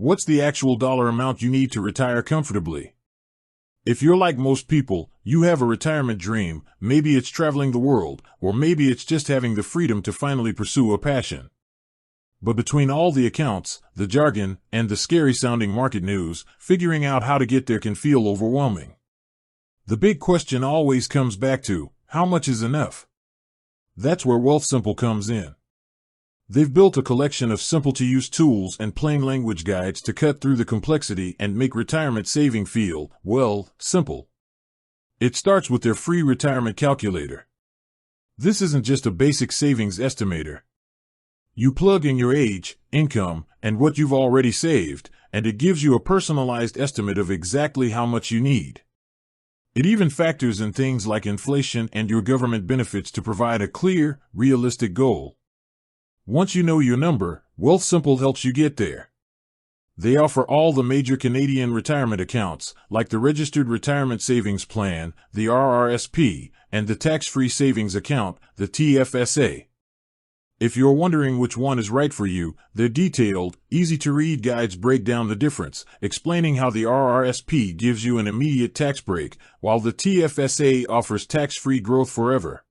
What's the actual dollar amount you need to retire comfortably? If you're like most people, you have a retirement dream. Maybe it's traveling the world, or maybe it's just having the freedom to finally pursue a passion. But between all the accounts, the jargon, and the scary-sounding market news, figuring out how to get there can feel overwhelming. The big question always comes back to, how much is enough? That's where Wealthsimple comes in. They've built a collection of simple-to-use tools and plain language guides to cut through the complexity and make retirement saving feel, well, simple. It starts with their free retirement calculator. This isn't just a basic savings estimator. You plug in your age, income, and what you've already saved, and it gives you a personalized estimate of exactly how much you need. It even factors in things like inflation and your government benefits to provide a clear, realistic goal. Once you know your number, Wealthsimple helps you get there. They offer all the major Canadian retirement accounts, like the Registered Retirement Savings Plan, the RRSP, and the Tax-Free Savings Account, the TFSA. If you're wondering which one is right for you, their detailed, easy-to-read guides break down the difference, explaining how the RRSP gives you an immediate tax break, while the TFSA offers tax-free growth forever.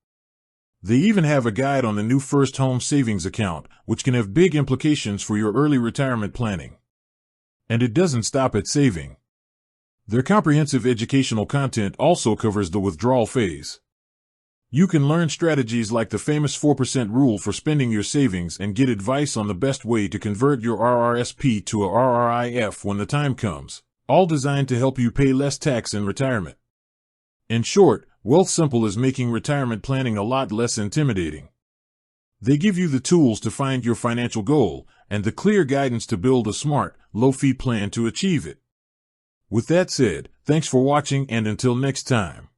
They even have a guide on the new First Home Savings Account, which can have big implications for your early retirement planning. And it doesn't stop at saving. Their comprehensive educational content also covers the withdrawal phase. You can learn strategies like the famous 4% rule for spending your savings and get advice on the best way to convert your RRSP to a RRIF when the time comes, all designed to help you pay less tax in retirement. In short, Wealthsimple is making retirement planning a lot less intimidating. They give you the tools to find your financial goal and the clear guidance to build a smart, low-fee plan to achieve it. With that said, thanks for watching, and until next time.